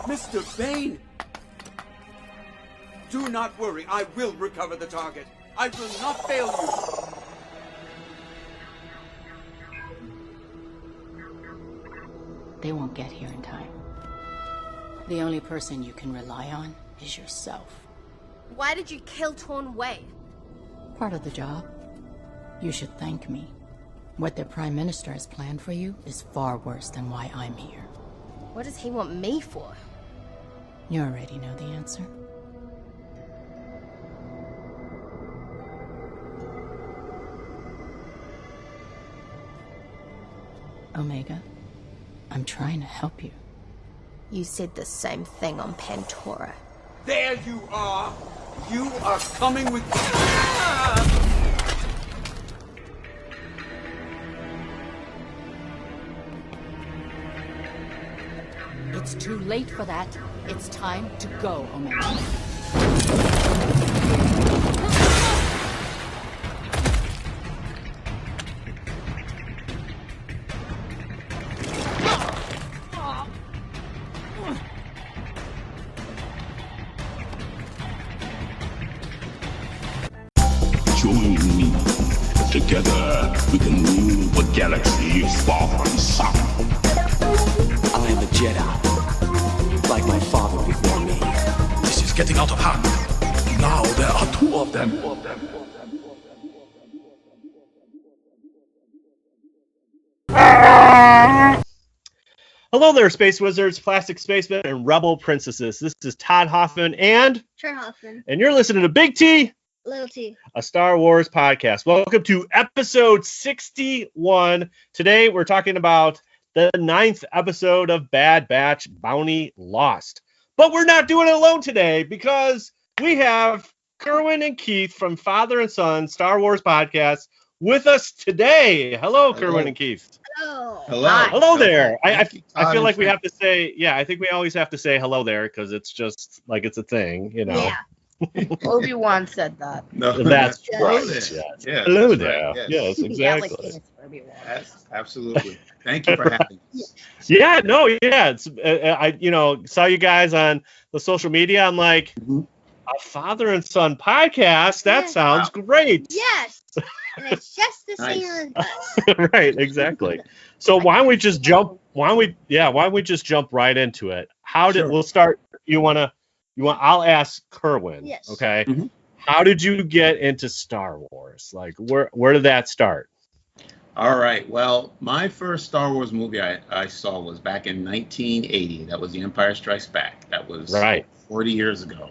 Mr. Bane! Do not worry, I will recover the target. I will not fail you. They won't get here in time. The only person you can rely on is yourself. Why did you kill Torn Wei? Part of the job. You should thank me. What the Prime Minister has planned for you is far worse than why I'm here. What does he want me for? You already know the answer. Omega, I'm trying to help you. You said the same thing on Pantora. There you are! You are coming with me! It's too late for that. It's time to go, Omega. Join me. Together we can rule the galaxy far from sun. I am a Jedi, like my father before me. This is getting out of hand. Now there are two of them. Hello there, Space Wizards, Plastic Spacemen, and Rebel Princesses. This is Todd Hoffman and Trey Hoffman. and you're listening to Big T, Little T. a Star Wars podcast. Welcome to episode 61. Today we're talking about the 9th episode of Bad Batch Bounty Lost. But we're not doing it alone today because we have Kerwin and Keith from Father and Son Star Wars podcast with us today. Hello, Kerwin and Keith. Hello. Hello there. I feel like we have to say, I think we always have to say hello there because it's just like it's a thing, you know. Yeah. Obi-Wan said that. No, that's right. Yes. Yes. Yes. Hello That's there. right. Yes, exactly. Yes, absolutely. Thank you for having us. Yeah, no, yeah. It's I saw you guys on the social media. I'm like, a father and son podcast. That sounds great. Yes. And it's just the same as us. Right, exactly. So why don't we just jump? Why don't we just jump right into it? We'll start? I'll ask Kerwin. Yes. Okay. Mm-hmm. How did you get into Star Wars? Like, where did that start? All right. Well, my first Star Wars movie I saw was back in 1980. That was The Empire Strikes Back. That was 40 years ago.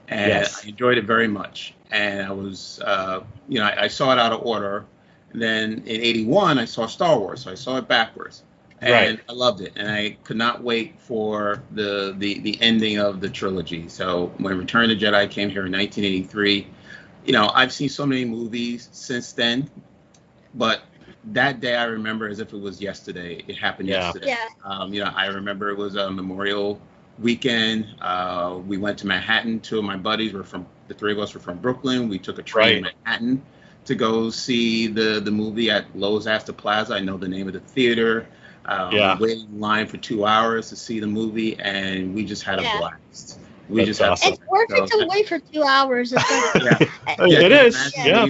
And I enjoyed it very much. And I was, I saw it out of order. And then in 81, I saw Star Wars. So I saw it backwards. And I loved it. And I could not wait for the ending of the trilogy. So when Return of the Jedi came here in 1983, I've seen so many movies since then. But that day I remember as if it was yesterday. It happened yesterday. Yeah. I remember it was a Memorial weekend. We went to Manhattan. Two of my buddies the three of us were from Brooklyn. We took a train to Manhattan to go see the movie at Lowe's Astor Plaza. I know the name of the theater. We waited in line for 2 hours to see the movie, and we just had a blast. It's worth it to wait for 2 hours. It is. Yeah.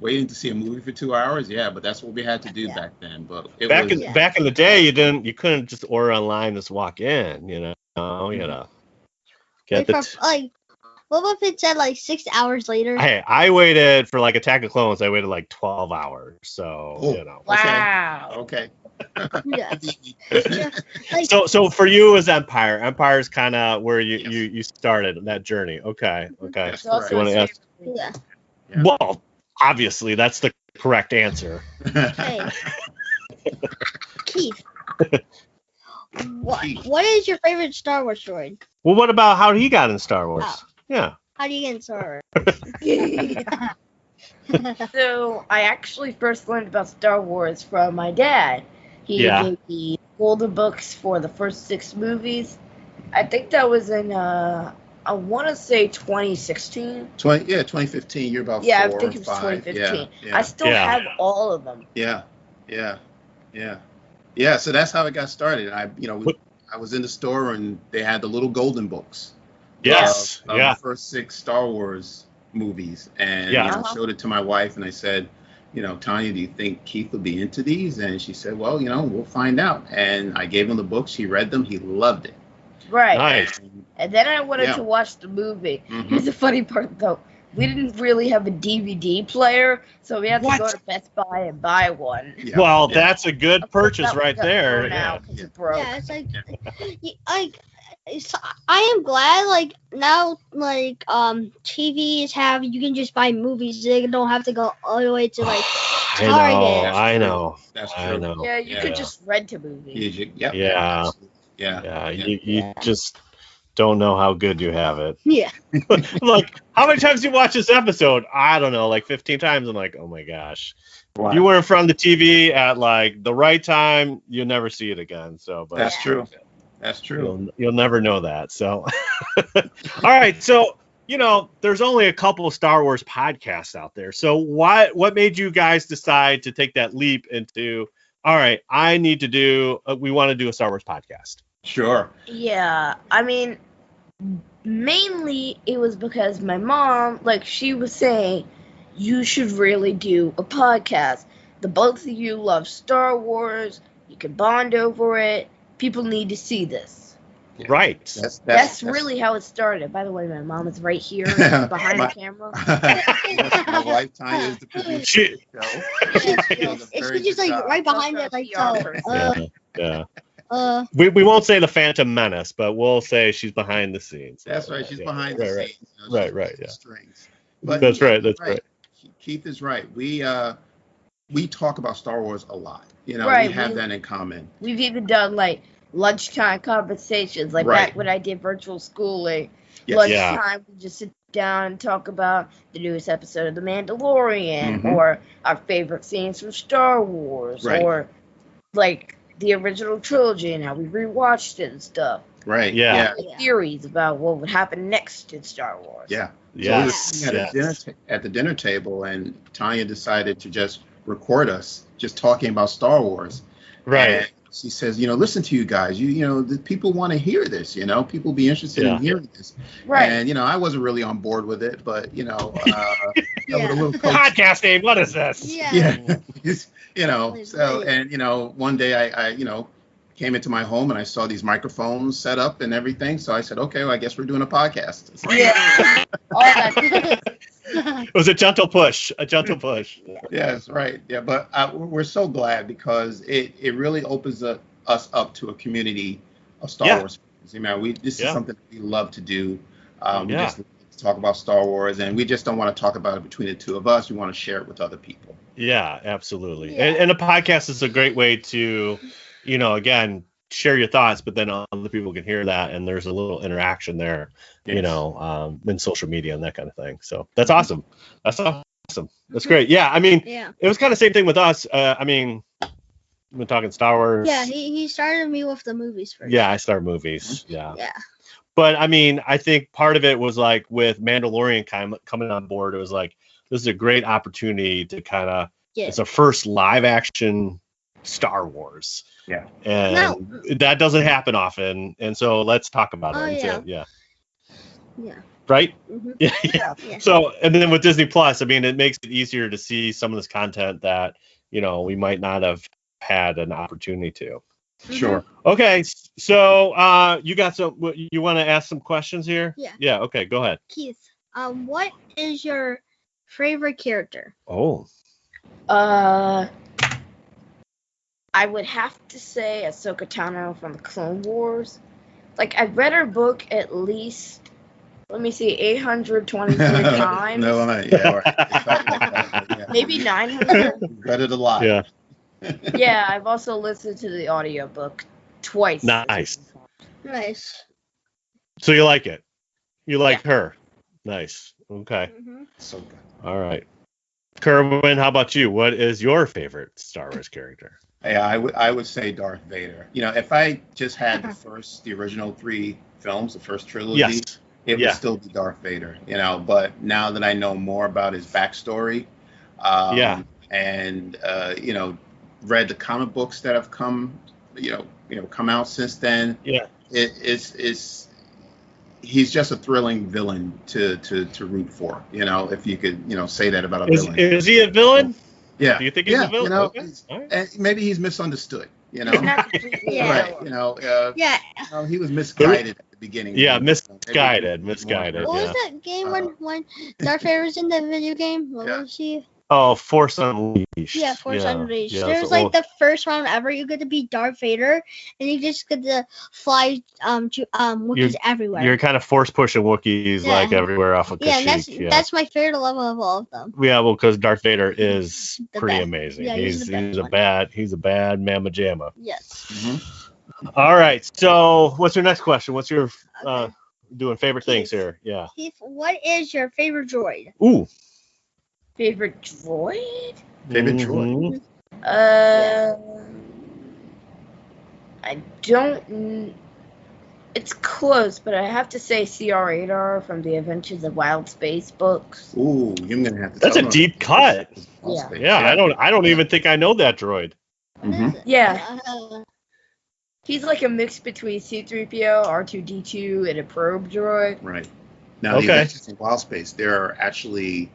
Waiting to see a movie for 2 hours. Yeah, but that's what we had to do back then. But back in the day, you couldn't just order online, just walk in. What if it said like 6 hours later? Hey, I waited for like Attack of Clones. I waited like 12 hours. So Wow. Okay. So for you, it was Empire. Empire's kind of where you started that journey. Okay. So you want to ask? Yeah. Well, obviously that's the correct answer. Okay. Keith. What is your favorite Star Wars story? Well, what about how he got in Star Wars? Yeah. How do you get in Star Wars? So I actually first learned about Star Wars from my dad. He gave me older books for the first 6 movies. I think that was in I want to say 2016. 2015. You're about 4 I think it was 5. 2015. I still have all of them. Yeah. So that's how it got started. I was in the store and they had the little golden books. Yes. Of the first 6 Star Wars movies, and I showed it to my wife, and I said, Tanya, do you think Keith will be into these? And she said, well, we'll find out. And I gave him the books. He read them. He loved it. Right. Nice. And then I wanted to watch the movie. Here's the funny part, though. We didn't really have a DVD player, so we had to go to Best Buy and buy one. Yeah. Well, that's a good purchase right there. Yeah, it's like, I am glad, like, now, like, TVs have, you can just buy movies. They don't have to go all the way to, like, Target. I know. That's true. I know. Yeah, you could just rent a movie. Yeah. You just don't know how good you have it. Yeah. Look, how many times do you watch this episode? I don't know, like 15 times. I'm like, oh my gosh. Wow. If you were in front of the TV at like the right time, you'll never see it again. So, but that's true. That's true. You'll never know that. So, all right. So, there's only a couple of Star Wars podcasts out there. So what made you guys decide to take that leap into, all right, we want to do a Star Wars podcast? Sure. Yeah. I mean, mainly it was because my mom, like, she was saying, you should really do a podcast. The both of you love Star Wars. You can bond over it. People need to see this. Yeah. Right. That's really how it started. By the way, my mom is right here behind the camera. My wife, Tanya, is the producer of the show. It's just like right behind it, like, we won't say the Phantom Menace, but we'll say she's behind the scenes. That's right. She's behind the scenes. Right. Yeah. Strings. But that's right. Keith is right. We talk about Star Wars a lot. We have that in common. We've even done like lunchtime conversations, like back when I did virtual schooling. Yes. Lunchtime, we just sit down and talk about the newest episode of The Mandalorian, or our favorite scenes from Star Wars, or like the original trilogy and how we rewatched it and stuff. Right. Yeah. Theories about what would happen next in Star Wars. Yeah. Yes. So we were at the dinner table, and Tanya decided to just record us just talking about Star Wars. Right. And she says, listen to you guys. The people want to hear this. People be interested in hearing this. Right. And I wasn't really on board with it, but with a little podcasting. What is this? Yeah. So and one day I came into my home and I saw these microphones set up and everything. So I said, okay, well, I guess we're doing a podcast. Yeah. It was a gentle push. Yes, right. Yeah, but we're so glad because it really opens us up to a community of Star Wars fans. This is something we love to do. We just talk about Star Wars, and we just don't want to talk about it between the two of us. We want to share it with other people. Yeah, absolutely. Yeah. And a podcast is a great way to, again, share your thoughts, but then other people can hear that, and there's a little interaction there, in social media and that kind of thing. So that's awesome. That's great. Yeah, I mean, it was kind of the same thing with us. We're talking Star Wars. Yeah, he started me with the movies first. Yeah, I started movies. Yeah. But I mean, I think part of it was like with Mandalorian coming on board, it was like, this is a great opportunity to kind of, it's a first live action Star Wars. Yeah. And that doesn't happen often. And so let's talk about it. Yeah. Right? Mm-hmm. Yeah. So, and then with Disney Plus, I mean, it makes it easier to see some of this content that, we might not have had an opportunity to. Sure. Okay. So, you got you want to ask some questions here? Yeah. Yeah. Okay. Go ahead. Keith, what is your favorite character? Oh. I would have to say Ahsoka Tano from the Clone Wars. Like, I've read her book at least, 823 times. No, maybe 900. Read it a lot. Yeah. Yeah, I've also listened to the audiobook twice. Nice. So you like it? You like her? Nice. Okay. Mm-hmm. So good. All right. Kerwin, how about you? What is your favorite Star Wars character? Yeah, I would say Darth Vader. If I just had the original 3 films, the first trilogy, it would still be Darth Vader. But now that I know more about his backstory, and read the comic books that have come, come out since then. Yeah. It's he's just a thrilling villain to root for. If you could say that about a villain. Is he a villain? Yeah. Do you think he's a villain? Okay. And maybe he's misunderstood. Not completely Right. He was misguided at the beginning. Yeah, misguided. What was Yeah. that game when Darth Vader was in the video game? What was he? Oh, Force Unleashed. Yeah, Force Unleashed. Yeah, There's the first round ever. You get to be Darth Vader, and you just get to fly Wookiees everywhere. You're kind of force pushing Wookiees everywhere off of Kashyyyk. Yeah, and that's my favorite level of all of them. Yeah, well, because Darth Vader is pretty best. amazing. Yeah, he's a bad mamma jamma. Yes. Mm-hmm. All right. So, what's your next question? What's your doing favorite things here? Yeah. Keith, what is your favorite droid? Ooh. Favorite droid? Favorite droid? I don't. It's close, but I have to say CR-8R from the Adventures of Wild Space books. Ooh, you're gonna have to. That's a deep cut. Yeah. Yeah, I don't even think I know that droid. Mm-hmm. Yeah. He's like a mix between C-3PO, R2-D2, and a probe droid. Right. Now, the Adventures in Wild Space, there are actually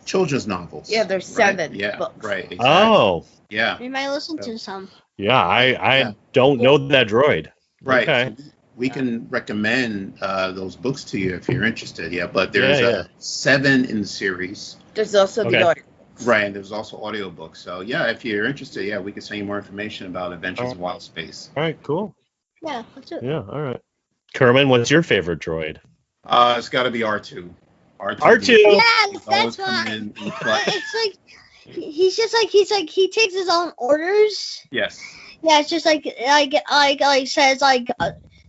children's novels. Yeah, there's 7 Yeah, books. right. Exactly. Oh. Yeah. We might listen to some. Yeah, I don't know that droid. Right. Okay. So we can recommend those books to you if you're interested. Yeah, but there's 7 in the series. There's also the audio. Right, and there's also audiobooks. So, yeah, if you're interested, we can send you more information about Adventures in Wild Space. All right, cool. Yeah, let's do it. Yeah, all right. Kerwin, what's your favorite droid? It's got to be R2. R2. Yes, that's why. It's like he takes his own orders. Yes. Yeah, it's just like says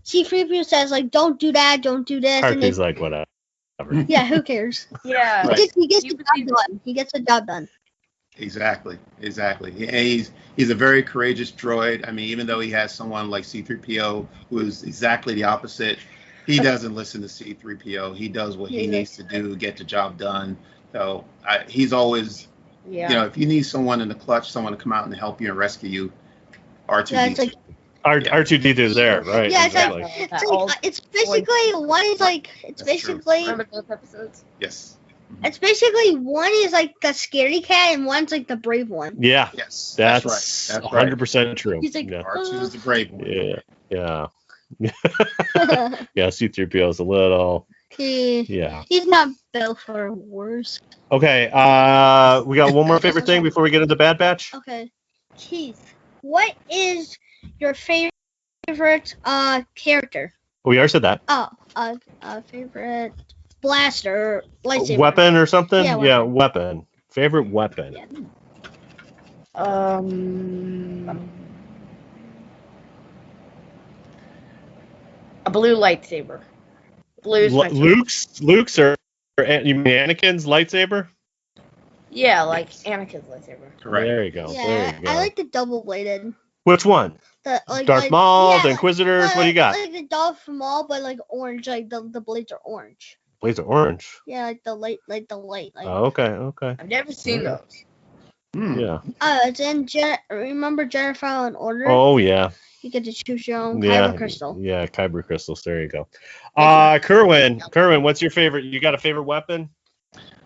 C-3PO says don't do that, don't do this. R2's like whatever. Yeah, who cares? Yeah. Right. He gets the job done. He gets the job done. Exactly. And he's a very courageous droid. I mean, even though he has someone like C-3PO who is exactly the opposite, he doesn't listen to C-3PO. He does what he needs to do, get the job done. So he's always, if you need someone in the clutch, someone to come out and help you and rescue you, R2D2. Yeah, it's like R2D2 is there, right? Yeah, exactly. it's basically one is it's basically Remember those episodes? Yes. It's basically one is like the scary cat and one's like the brave one. Yeah. Yes. That's right. 100% true. He's like R2 is the brave one. Yeah. Yeah, C-3PO is a little. He's not built for worse. Okay. We got one more favorite thing before we get into Bad Batch. Okay, Keith, what is your favorite character? We already said that. Favorite blaster, lightsaber, weapon or something? Yeah, weapon. Favorite weapon. Yeah. A blue lightsaber. Blue's my favorite. Luke's or you mean Anakin's lightsaber? Yeah, like Anakin's lightsaber. Correct. There you go. Yeah, There you go. I like the double bladed. Which one? Darth Maul, the Inquisitors. What do you got? Like the Darth Maul, but like orange, like the blades are orange. Blades are orange. Yeah, like the light. Oh, okay. I've never seen those. Yeah. It's in remember Jedi Fallen Order? Oh yeah. You get to choose your own Kyber crystal. Yeah, Kyber crystals. There you go. Kerwin, what's your favorite? You got a favorite weapon?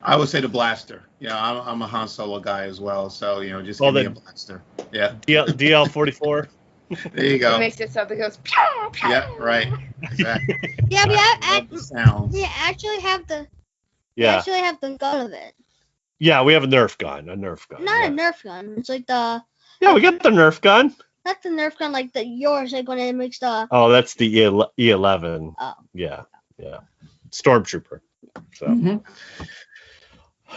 I would say the blaster. Yeah, I'm a Han Solo guy as well. So just give me a blaster. Yeah. DL-44. There you go. It makes it so that goes. Pow, pow. Yeah, right. Exactly. Yeah, we actually have the. Yeah. We actually have the gun of it. Yeah, we have a Nerf gun. Not a Nerf gun. It's like the. Yeah, we got the Nerf gun. Not the Nerf gun, like yours, like when it makes the. Oh, that's the E11. Oh. Yeah. Stormtrooper. So.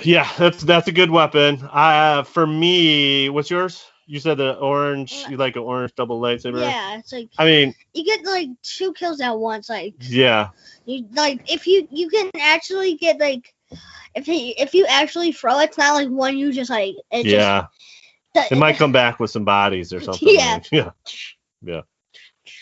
Yeah, that's a good weapon. For me, what's yours? You said the orange. You like an orange double lightsaber? Yeah, it's like. I mean, you get like 2 kills at once, like. Yeah. You if you can actually get like, if you actually throw, it's not like one you just like. It might come back with some bodies or something. Yeah.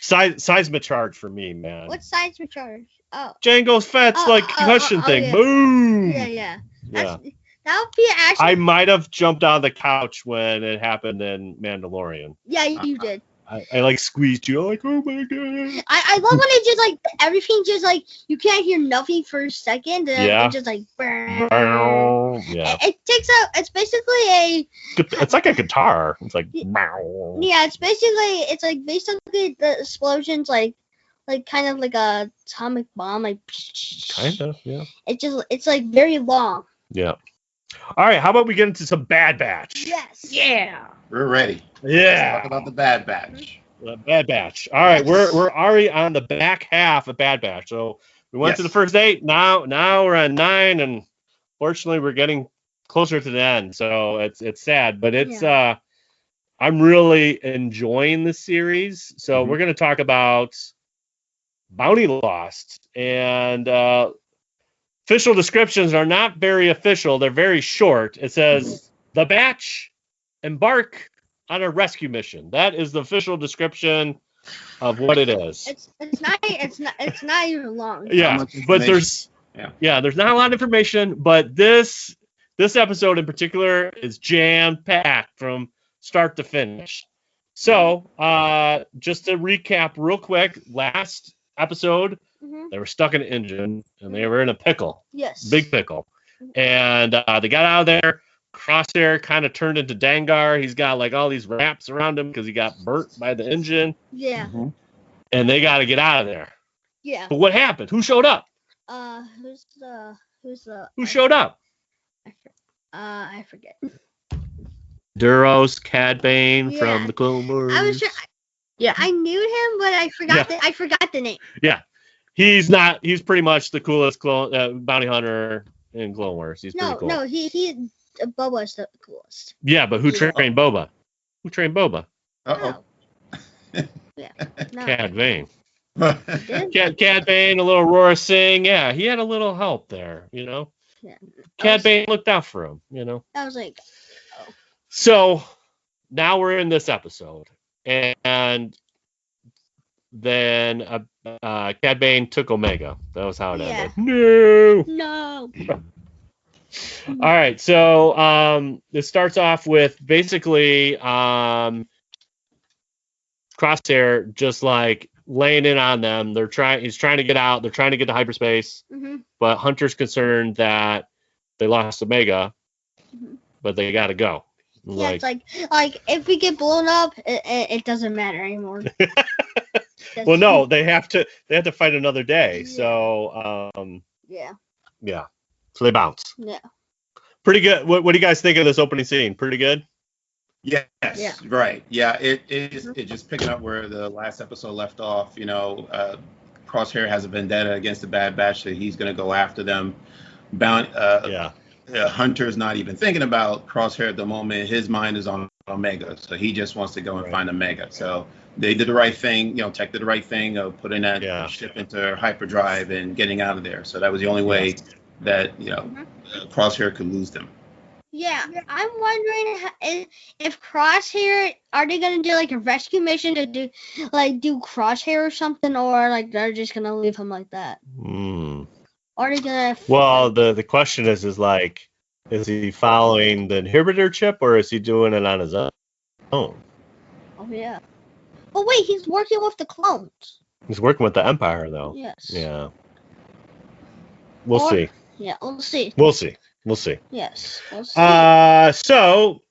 Seismic charge for me, man. What seismic charge? Oh. Jango's Fett's like concussion thing. Yeah. Boom. Yeah. Yeah. That would be actually. I might have jumped on the couch when it happened in Mandalorian. Yeah, you did. I like squeezed you. I'm like, oh my god. I love when it just like everything just like you can't hear nothing for a second. And Yeah. It just like. Yeah. It takes a. It's basically a. It's like a guitar. It's like. Yeah, it's basically the explosions like kind of like a atomic bomb like. Kind of, yeah. It's like very long. Yeah. All right, how about we get into some Bad Batch? Yes. Yeah. We're ready. Yeah. Let's talk about the Bad Batch. The Bad Batch. All right, we're already on the back half of Bad Batch. So we went to the first 8. Now we're on 9, and fortunately we're getting closer to the end. So it's sad, but it's I'm really enjoying the series. So we're gonna talk about Bounty Lost, and official descriptions are not very official. They're very short. It says the Batch embark on a rescue mission. That is the official description of what it is. It's not even long. Yeah, but there's not a lot of information. But this episode in particular is jam packed from start to finish. So just to recap real quick, last episode they were stuck in an engine and they were in a pickle. Yes. Big pickle. And they got out of there. Crosshair kind of turned into Dangar. He's got like all these wraps around him because he got burnt by the engine. Yeah. And they got to get out of there. Yeah. But what happened? Who showed up? Who showed up? I forget. Duros, Cad Bane from the Clone Wars. I was sure. I knew him, but I forgot the name. Yeah. He's pretty much the coolest bounty hunter in Clone Wars. He's pretty cool. No, he Boba's the coolest. Yeah, but who trained Boba? Who trained Boba? Yeah. No. Cad Bane. Cad Bane, a little Aurora Singh. Yeah, he had a little help there, you know. Yeah. Cad Bane looked out for him, you know. I was like, So now we're in this episode, and then Cad Bane took Omega. That was how it ended. No. All right, so it starts off with basically Crosshair just like laying in on them. He's trying to get out. They're trying to get to hyperspace, but Hunter's concerned that they lost Omega, but they got to go. Yeah, it's like if we get blown up, it doesn't matter anymore. Well, no, they have to fight another day. Yeah. So yeah. So they bounce. Yeah. Pretty good. What do you guys think of this opening scene? Pretty good. Yes. Yeah. Right. Yeah. It just picking up where the last episode left off. You know, Crosshair has a vendetta against the Bad Batch that he's going to go after them. Hunter's not even thinking about Crosshair at the moment. His mind is on Omega, so he just wants to go and find Omega. So they did the right thing. You know, Tech did the right thing of putting that ship into hyperdrive and getting out of there. So that was the only way that Crosshair could lose them. Yeah, I'm wondering if Crosshair, are they gonna do like a rescue mission to do Crosshair or something, or like they're just gonna leave him like that? Are they gonna? Well, the question is like, is he following the inhibitor chip or is he doing it on his own? Oh yeah. Oh wait, he's working with the clones. He's working with the Empire though. Yes. Yeah. We'll see. Yeah, we'll see. We'll see. We'll see. Yes. We'll see. So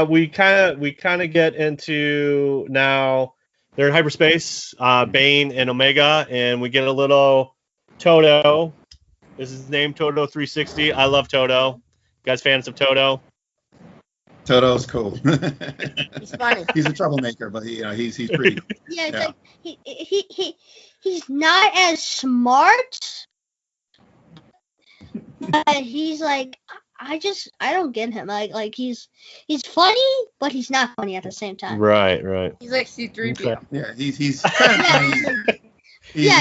we kind of get into now. They're in hyperspace, Bane and Omega, and we get a little Toto. This is his name, Toto 360. I love Toto. You guys fans of Toto? Toto's cool. He's funny. He's a troublemaker, but he's pretty. Yeah, it's like he's not as smart, but he's like I don't get him. Like he's funny, but he's not funny at the same time. Right. He's like C-3PO. Yeah, he's kind of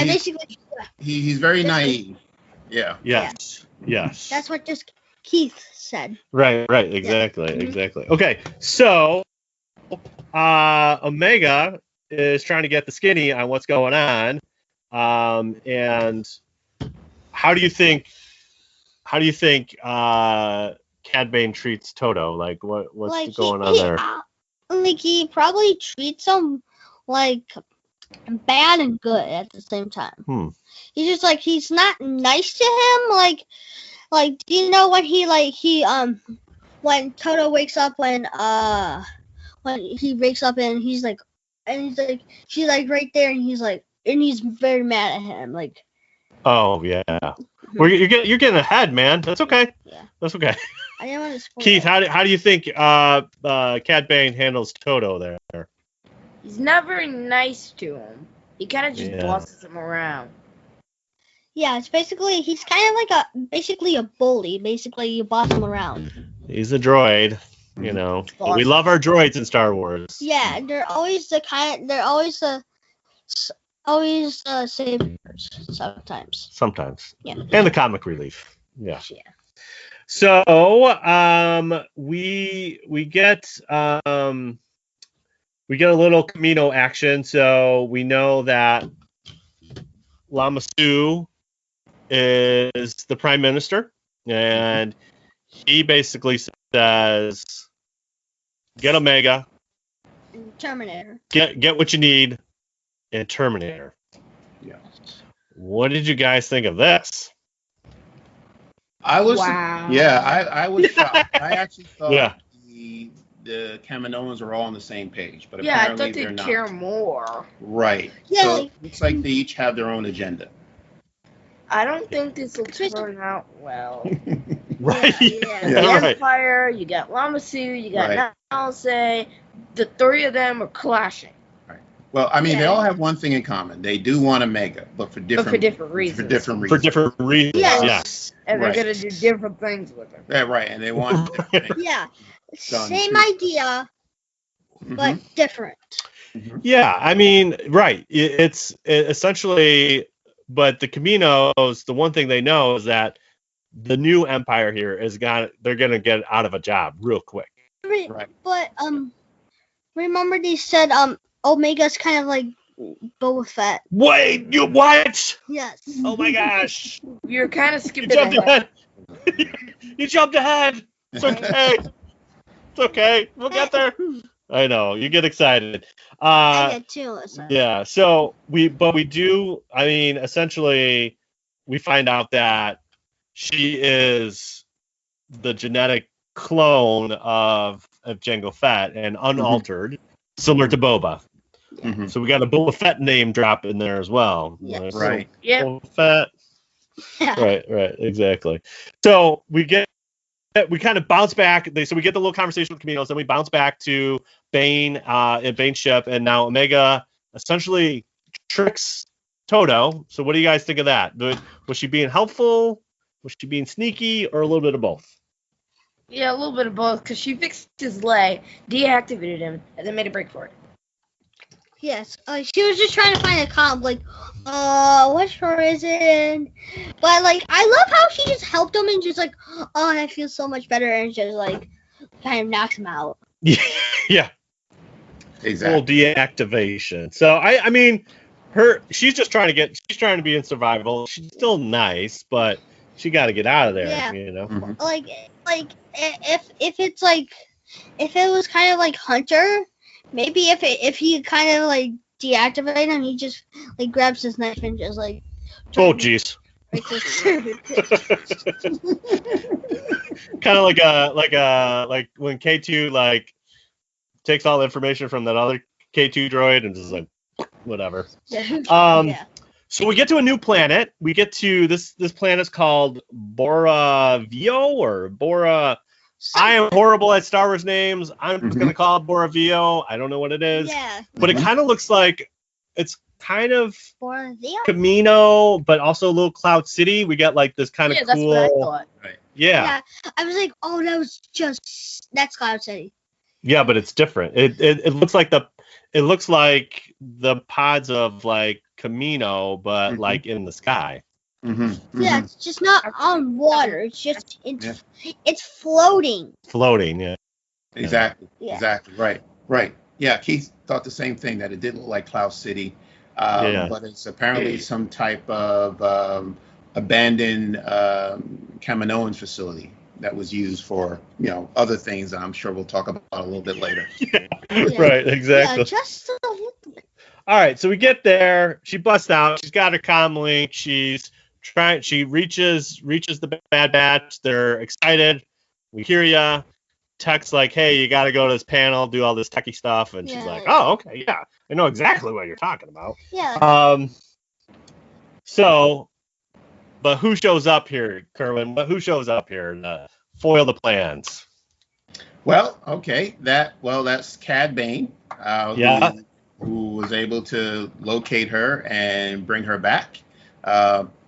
basically. He's very naive. Yeah. Yes. That's what just Keith said. Right. Exactly. Okay, so Omega is trying to get the skinny on what's going on, and how do you think Cad Bane treats Toto? Like what's going on there? Like he probably treats him like bad and good at the same time. He's just like he's not nice to him. Like do you know when when Toto wakes up when he wakes up and he's like she's like right there and he's very mad at him like. Oh yeah. Well, you're getting ahead, man. That's okay. Yeah. That's okay. I didn't want to spoil Keith, it. how do you think Cad Bane handles Toto there? He's not very nice to him. He kind of just bosses him around. Yeah, it's basically he's kind of like a bully. Basically, you boss him around. He's a droid, you know. But we love our droids in Star Wars. Yeah, they're always saviors sometimes. Sometimes. Yeah. And the comic relief. Yeah. Yeah. So we get a little Camino action. So we know that Lama Su is the prime minister, and he basically says, "Get Omega, Terminator. Get what you need, and Terminator." Yeah. What did you guys think of this? I was Wow. I was shocked. I actually thought Yeah. the Kaminoans are all on the same page, but Yeah, I apparently thought they're they'd not. care more. Right. Yeah. So it looks like they each have their own agenda. I don't think this will turn out well. Right. Yeah. The Right. Empire, you got Lamasu, you got Right. Nalse. The three of them are clashing. Well, I mean, they Yeah. all have one thing in common. They do want Omega, but for different reasons. For different For reasons. different reasons. Yes. Yes. And they're Right. going to do different things with them. Yeah, right. And they want different things Yeah. done Same too. idea, but different. Yeah, I mean, right. It's essentially, but the Caminos, the one thing they know is that the new Empire here they're going to get out of a job real quick. Right. But remember they said Omega's kind of like Boba Fett. Wait, you what? Yes. Oh my gosh. You're kind of You skipping jumped ahead. ahead. You jumped ahead. It's okay. It's okay. We'll get there. I know. You get excited. I get too. So. Yeah. So essentially we find out that she is the genetic clone of Jango Fett and unaltered, similar to Boba. Mhm. So we got a Boba Fett name drop in there as well. Yes. Right. Yeah. Boba Fett. Yeah. Right, exactly. So we kind of bounce back. So we get the little conversation with Caminos, then we bounce back to Bane and Bane's ship, and now Omega essentially tricks Toto. So what do you guys think of that? Was she being helpful? Was she being sneaky, or a little bit of both? Yeah, a little bit of both, because she fixed his leg, deactivated him, and then made a break for it. Yes. She was just trying to find a comp, like, what shore is it? But like, I love how she just helped him and just like, oh, I feel so much better, and just like, kind of knocks him out. Yeah. Exactly. Full deactivation. So I mean, she's trying to be in survival. She's still nice, but she got to get out of there. Yeah. You know. Mhm. Like if it's like, if it was kind of like Hunter, maybe if he kind of like deactivate him, he just like grabs his knife and just like. Oh jeez. Kind of like when K2 like takes all the information from that other K2 droid and just like whatever. Yeah. So we get to a new planet. We get to this planet's called Bora Vio or Bora. I am horrible at Star Wars names. I'm just gonna call it Bora Vio. I don't know what it is. Yeah. But it kind of looks like it's kind of For the Camino, but also a little Cloud City. We got like this kind of Yeah, that's cool. what I thought. Yeah. I was like, oh, that's Cloud City. Yeah, but it's different. It looks like the pods of like Camino, but like in the sky. Yeah, it's just not on water. It's just it's floating. Floating, yeah. Exactly. Yeah. Exactly. Right. Yeah, Keith thought the same thing, that it did look like Cloud City, but it's apparently some type of abandoned Kaminoan facility that was used for other things that I'm sure we'll talk about a little bit later. Right, exactly. Yeah, just a little bit. All right, so we get there. She busts out. She's got her comm link. She reaches the Bad Batch. They're excited. We hear ya. Tech's like, hey, you got to go to this panel, do all this techie stuff. And she's like, oh, okay, yeah. I know exactly what you're talking about. Yeah. But who shows up here, Kerwin? Who shows up here to foil the plans? Well, okay, that's Cad Bane, who was able to locate her and bring her back,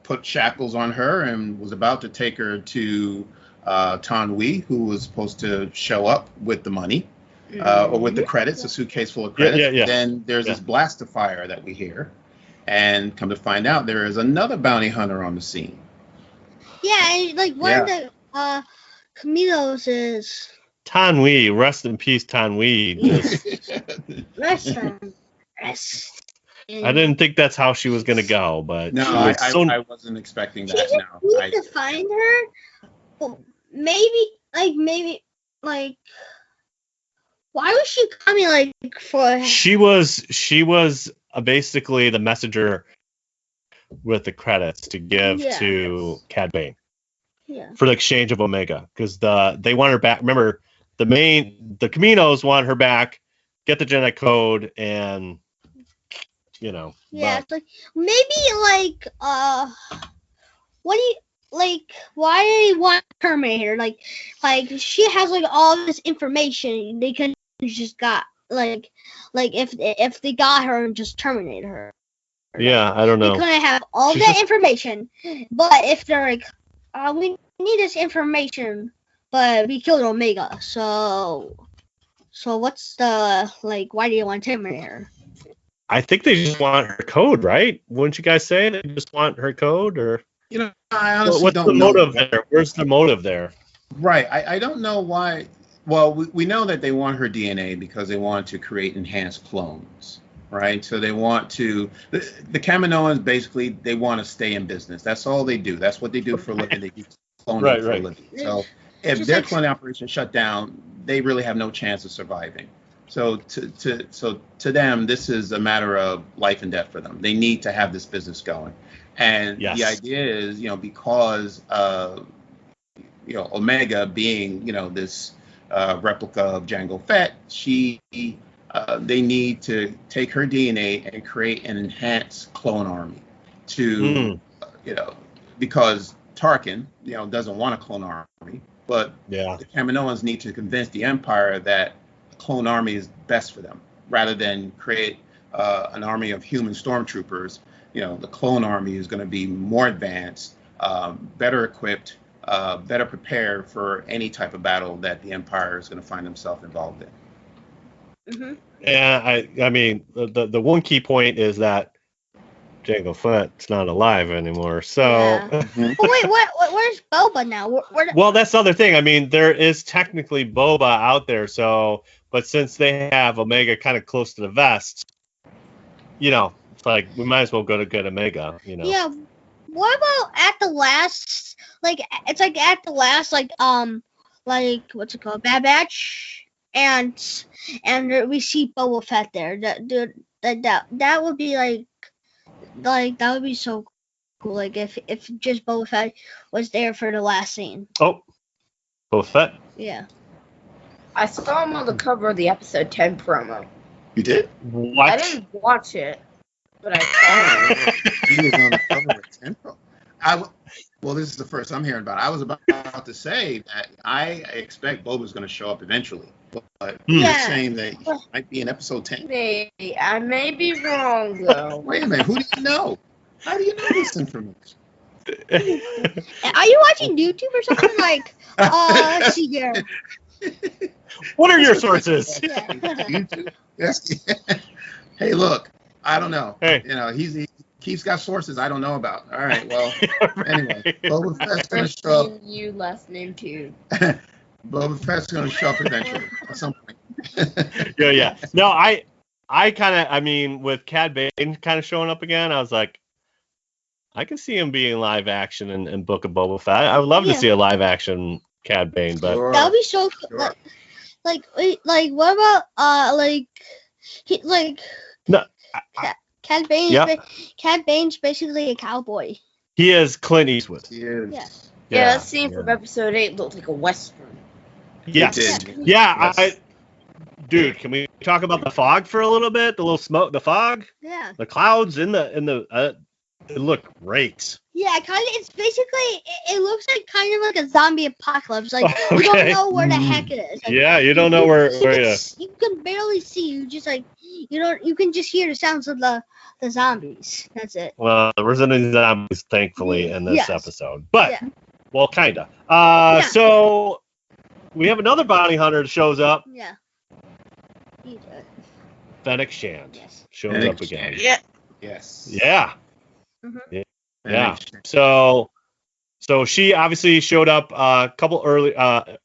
put shackles on her, and was about to take her to Tan Wee, who was supposed to show up with the money, or with the credits, a suitcase full of credits. Yeah. Then there's this blast of fire that we hear, and come to find out there is another bounty hunter on the scene. Yeah, and like one of the Caminos is Tan Wee, rest in peace, Tan Wee. rest. I didn't think that's how she was gonna go, but no, I wasn't expecting that. We need to find her. Well, maybe, why was she coming for? She was basically the messenger with the credits to give to Cad Bane for the exchange of Omega, because they want her back. Remember, the Caminos want her back, get the genetic code, and Yeah, it's like maybe what do you why did he want to terminate her? Like she has all this information. They could just got if they got her and just terminate her. Yeah, I don't know. They couldn't have all that information, but if they're we need this information, but we killed Omega, so what's the why do you want to terminate her? I think they just want her code, right? Wouldn't you guys say they just want her code, or I honestly what's don't the know. motive there? Where's the motive there? Right, I don't know why. Well, we know that they want her DNA because they want to create enhanced clones, right? So they want to, the Kaminoans basically, they want to stay in business. That's all they do. That's what they do for a living. They do cloning for a living. So if their cloning operation shut down, they really have no chance of surviving. So to them, this is a matter of life and death for them. They need to have this business going. And the idea is, because Omega being, this replica of Jango Fett, they need to take her DNA and create an enhanced clone army to, because Tarkin, doesn't want a clone army, but the Kaminoans need to convince the Empire that a clone army is best for them, rather than create an army of human stormtroopers. The clone army is going to be more advanced, better equipped, better prepared for any type of battle that the Empire is going to find themselves involved in. Mm-hmm. Yeah, I mean, the one key point is that Jango Fett's not alive anymore. So, But wait, where's Boba now? Well, that's the other thing. I mean, there is technically Boba out there. So, but since they have Omega kind of close to the vest, it's like we might as well go to get Omega. Yeah. What about at the last? It's at the last, what's it called? Bad Batch, and we see Boba Fett there. That would be that would be so cool. If just Boba Fett was there for the last scene. Oh, Boba Fett. Yeah. I saw him on the cover of the episode 10 promo. You did? What? I didn't watch it, but I saw him. He was on the cover of 10 promo. Well, this is the first I'm hearing about it. I was about to say that I expect Boba's going to show up eventually, but you're saying that he might be in episode 10. I may be wrong, though. Wait a minute. Who do you know? How do you know this information? Are you watching YouTube or something? Let's see here. What are your sources? YouTube? Yes. Hey, look, I don't know. Hey. Keith's got sources I don't know about. All right, well, anyway, Boba Fett's going to show up. You last name too. Boba Fett's going to show up eventually at some point. Yeah. No, I with Cad Bane kind of showing up again, I was like, I can see him being live action in Book of Boba Fett. I would love to see a live action Cad Bane, but that would be so cool. Sure. What about Cad Bane's Yep. Cad Bane's basically a cowboy. He is Clint Eastwood. He is. Yeah, that scene from episode 8 looked like a western. Yes. It did. Yeah. Yes. Dude, can we talk about the fog for a little bit? The little smoke, the fog, Yeah. the clouds in the. It looked great. Yeah, it's basically it looks like kind of like a zombie apocalypse. Like you Okay. don't know where the heck it is. Like, Yeah, you don't know where. You can barely see. You just like you can just hear the sounds of the zombies. That's it. Well, there wasn't any zombies, thankfully, in this Yes. episode, but Yeah. well, kinda. Yeah. So we have another bounty hunter that shows up. Yeah. You do it. Fennec Shand Yes. shows Fennec up again. Shand. Yeah. Yes. Yeah. Mhm. Yeah. Fennec Shand. So she obviously showed up a couple early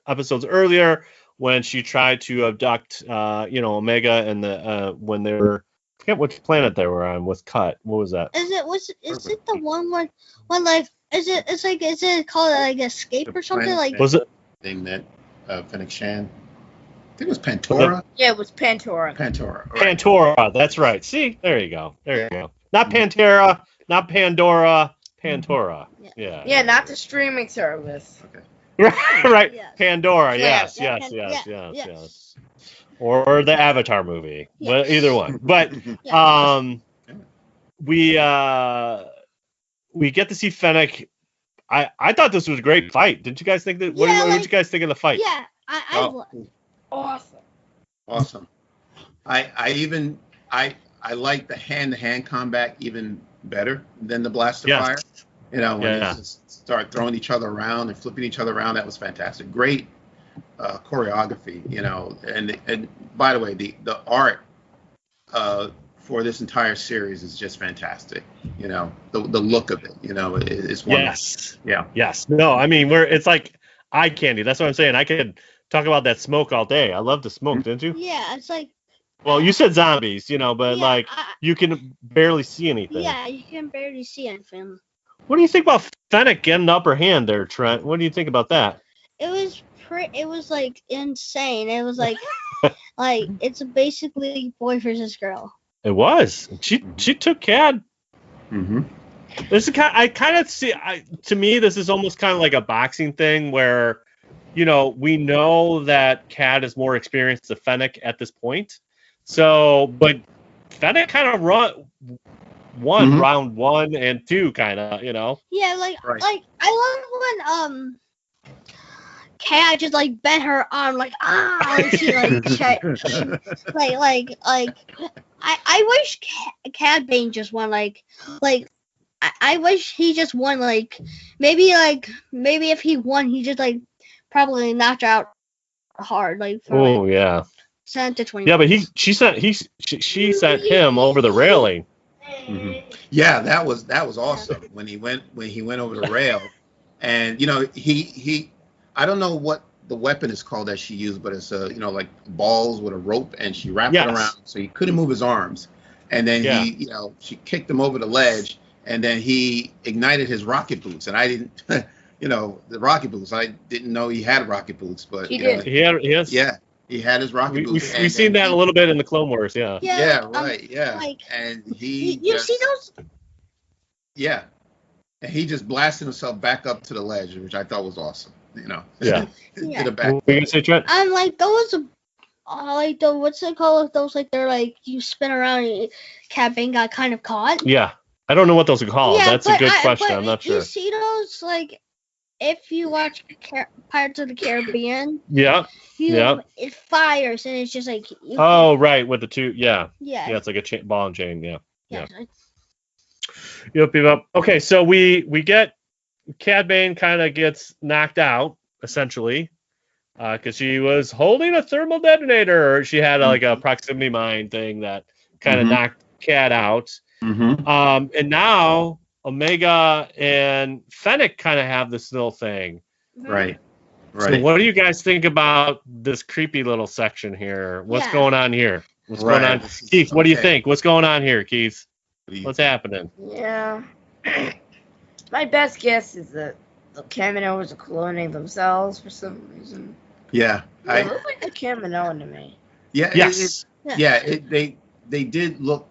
episodes earlier when she tried to abduct Omega and the when they were, I forget which planet they were on, was cut. What was that? Is it the one when like is it called like Escape or something planet like? Was it? Thing that Fennec Shand. I think it was Pantora. Yeah, it was Pantora. Pantora. Right. Pantora. That's right. See, there you go. Not Pantera, not Pandora, Pantora. Yeah. Yeah, not the streaming service. Right. Yes. Pandora. Yeah. Yes. Or the Avatar movie. Yes. Well, either one. But we get to see Fennec. I thought this was a great fight. Didn't you guys think that? What did you guys think of the fight? Yeah, I Awesome. I like the hand-to-hand combat even better than the blaster Yes. fire. When they Yeah. just start throwing each other around and flipping each other around, that was fantastic. Great choreography, and by the way, the art for this entire series is just fantastic. The look of it, it's wonderful. Yes. Yeah. Yes. No, I mean, it's like eye candy. That's what I'm saying. I could talk about that smoke all day. I love the smoke, didn't you? yeah, it's like Well, you said zombies, but Yeah, you can barely see anything. yeah, you can barely see anything. What do you think about Fennec getting the upper hand there, Trent? What do you think about that? It was like insane. It was like like it's basically boy versus girl. It was. She took Cad. Mm-hmm. This is I kind of see. To me, this is almost kind of like a boxing thing where, we know that Cad is more experienced than Fennec at this point. So, but Fennec kind of won round 1 and 2, kind of, Yeah, like Right. like I love when Cad just like bent her arm like and she like I wish Cad Bane just won like I wish he just won maybe if he won he just probably knocked out hard Oh yeah. sent to 20 Yeah, but she sent him over the railing. Mm-hmm. Yeah, that was awesome when he went over the rail, and he I don't know what the weapon is called that she used, but it's like balls with a rope, and she wrapped it around so he couldn't move his arms, and then she kicked him over the ledge, and then he ignited his rocket boots, and I didn't the rocket boots, I didn't know he had rocket boots, but He did. He had his rocket boots. We've seen that a little bit in the Clone Wars, yeah. Yeah, right. Yeah, like, and he you see those Yeah, and he just blasted himself back up to the ledge, which I thought was awesome. Yeah. Yeah. To the back. What were you gonna say, Trent? like those like the what's it called? Those they're you spin around and Cad Bane got kind of caught. Yeah, I don't know what those are called. Yeah, That's a but good question. I'm not sure. You see those if you watch Pirates of the Caribbean, Yeah. it fires and it's just Oh, right, with the two. Yeah. yeah. Yeah, it's like a ball and chain. Yeah. Yeah. Yep. Okay, so we get Cad Bane kind of gets knocked out essentially because she was holding a thermal detonator. She had a proximity mine thing that kind of knocked Cad out. Mm-hmm. And now Omega and Fennec kind of have this little thing. Right. So what do you guys think about this creepy little section here? What's going on here? What's going on? Keith, what do you think? What's going on here, Keith? What's happening? Yeah. My best guess is that the Kaminoans are cloning themselves for some reason. Yeah. They look like a Kaminoan to me. Yeah. Yes. They did look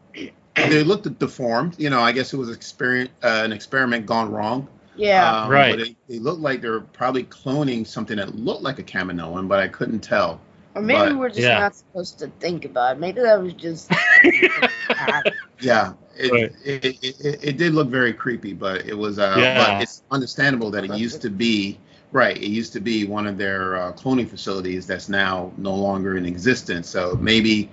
they looked deformed. You know, I guess it was an experiment gone wrong. Yeah. Right. But they looked like they were probably cloning something that looked like a Kaminoan, but I couldn't tell. Or maybe But- we're just Yeah. not supposed to think about it. Maybe that was just. Yeah, Right. it did look very creepy, but it was Yeah. but it's understandable that it used to be right. It used to be one of their cloning facilities that's now no longer in existence. So maybe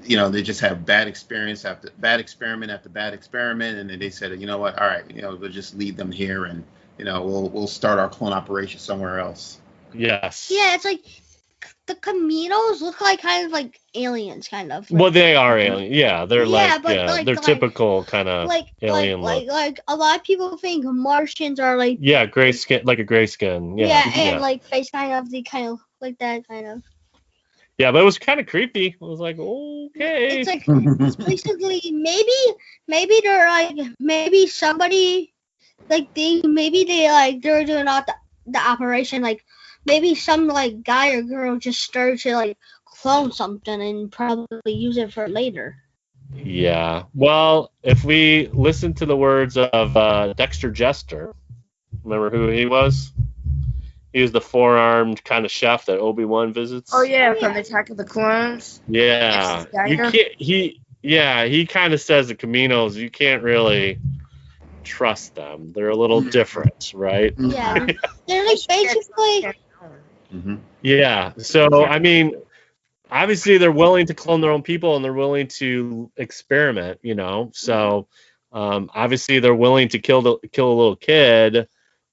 they just have bad experience after bad experiment after bad experiment, and then they said, you know what, all right, we'll just leave them here, and we'll start our clone operation somewhere else. Yes. Yeah, it's like the Caminos look like kind of like aliens, kind of. Well, they are alien. Yeah, they're they're typical kind of alien look. Like a lot of people think Martians are like Yeah, gray skin, like a gray skin. Yeah. and like face kind of like that kind of. Yeah, but it was kind of creepy. It was like, okay. It's like it's basically maybe they're like maybe somebody like they were doing out the operation, like maybe some like guy or girl just started to like clone something and probably use it for later. Yeah. Well, if we listen to the words of Dexter Jester, remember who he was? He was the four-armed kind of chef that Obi-Wan visits. Oh yeah, from Attack of the Clones. Yeah. You can't. He kind of says the Caminos, you can't really trust them. They're a little different, right? Yeah, they're like basically. Mm-hmm. Yeah. So I mean, obviously they're willing to clone their own people and they're willing to experiment. So obviously they're willing to kill a little kid,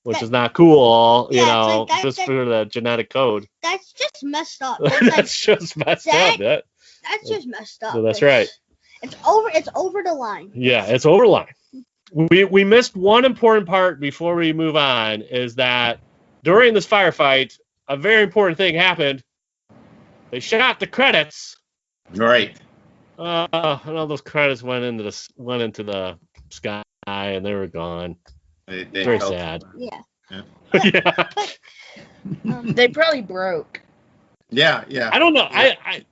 which is not cool. Just for the genetic code. That's just messed up. That's just messed up. That's just messed up. So that's right. It's over the line. Yeah, it's over the line. We missed one important part before we move on, is that during this firefight, a very important thing happened. They shot the credits. Right. And all those credits went into the sky and they were gone. Very sad. Yeah. Yeah. They probably broke. Yeah. I don't know. I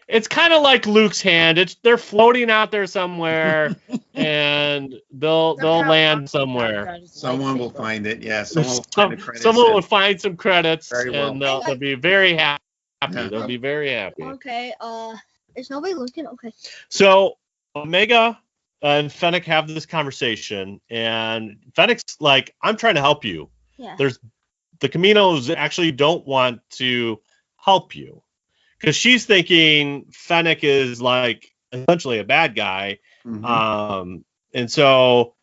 it's kind of like Luke's hand. They're floating out there somewhere, and they'll land somewhere. Someone will find it. Yeah, someone will find some credits, and they'll be very happy. Yeah. They'll be very happy. Okay. Is nobody looking? Okay. So Omega and Fennec have this conversation, and Fennec's like, "I'm trying to help you. Yeah. The Caminos actually don't want to help you." Because she's thinking Fennec is like essentially a bad guy, and so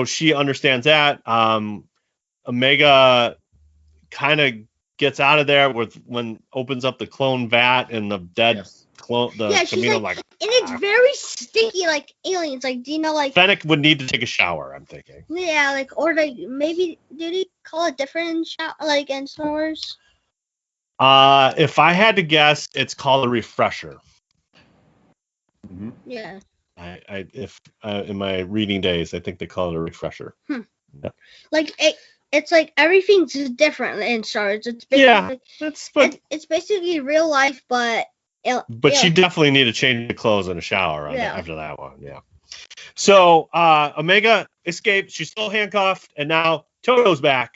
she understands that. Omega kind of gets out of there when opens up the clone vat and the dead clone. Camino like, and it's very sticky, like aliens. Like, do you know, like Fennec would need to take a shower, I'm thinking. Yeah, like, or like maybe did he call it different in Star Wars? If I had to guess, it's called a refresher. Mm-hmm. Yeah. In my reading days, I think they call it a refresher. Yeah. Like it's like everything's different in Star Wars. It's basically, it's basically real life, but she definitely needed to change the clothes and a shower after that one. Yeah. So Omega escaped. She's still handcuffed, and now Toto's back.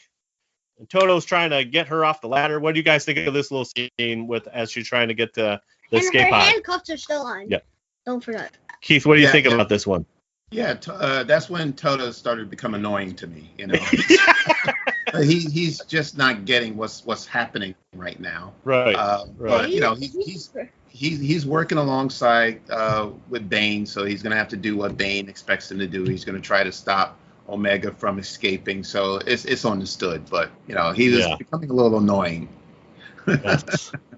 And Toto's trying to get her off the ladder. What do you guys think of this little scene as she's trying to get to the escape pod? Her handcuffs are still on. Yeah. Don't forget. Keith, what do you think about this one? Yeah, that's when Toto started to become annoying to me. He's just not getting what's happening right now. Right. But he's working alongside with Bane, so he's gonna have to do what Bane expects him to do. He's gonna try to stop Omega from escaping, so it's understood, but he was becoming a little annoying.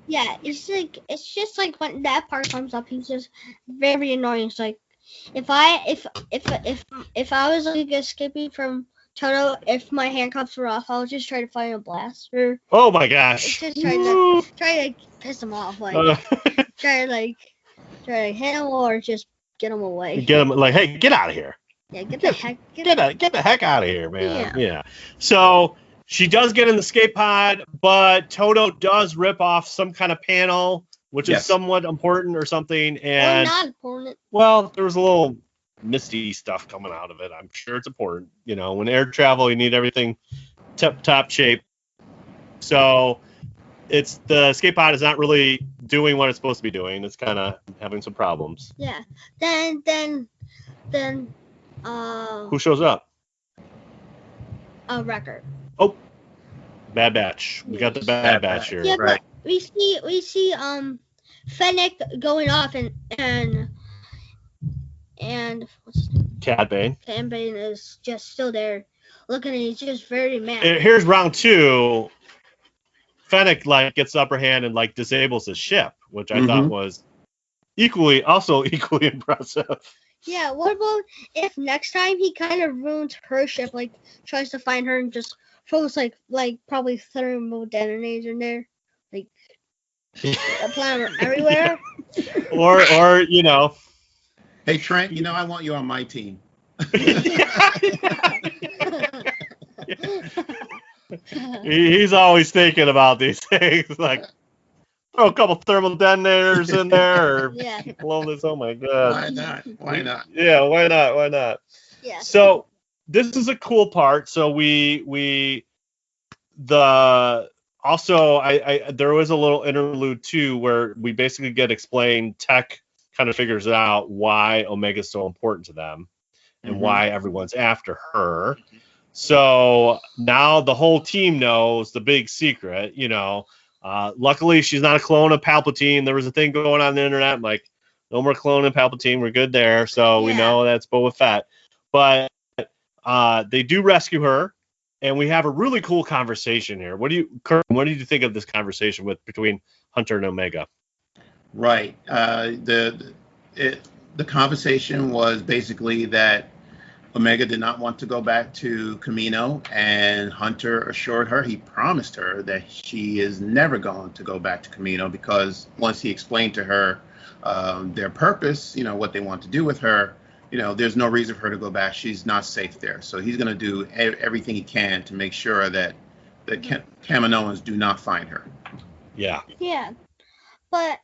Yeah, it's just like when that part comes up, he's just very annoying. It's like if I was like escaping from Toto, if my handcuffs were off, I would just try to find a blaster. Oh my gosh! Just try to piss him off, like try to hit him or just get him away. Get him like, hey, get out of here. Yeah, get the heck out of here, man. Yeah. So she does get in the escape pod, but Toto does rip off some kind of panel, which is somewhat important or something. And not important. Well, there was a little misty stuff coming out of it. I'm sure it's important. When air travel, you need everything top shape. So it's the escape pod is not really doing what it's supposed to be doing. It's kind of having some problems. Yeah. Then who shows up? A record. Oh, Bad Batch. We got the Bad Batch here. Yeah, Right. but we see Fennec going off and what's his name? Cad Bane. Cad Bane is just still there looking, and he's just very mad. Here's round 2. Fennec gets the upper hand and disables his ship, which I thought was equally impressive. Yeah, what about if next time he kind of ruins her ship, tries to find her and just throws probably thermal detonators in there, apply them everywhere. Or Hey Trent, I want you on my team. He's always thinking about these things, throw a couple thermal detonators in there, or blow this. Oh my god! Why not? Yeah, why not? Yeah. So this is a cool part. So there was a little interlude too where we basically get explained. Tech kind of figures out why Omega's so important to them and why everyone's after her. So now the whole team knows the big secret, luckily she's not a clone of Palpatine. There was a thing going on the internet. I'm no more cloning Palpatine. We're good there. So we know that's Boba Fett, but they do rescue her and we have a really cool conversation here. What did you think of this conversation between Hunter and Omega? Right. The conversation was basically that Omega did not want to go back to Kamino, and Hunter assured her, he promised her that she is never going to go back to Kamino, because once he explained to her their purpose, what they want to do with her, there's no reason for her to go back. She's not safe there. So he's going to do everything he can to make sure that the Kaminoans do not find her. Yeah. Yeah. But,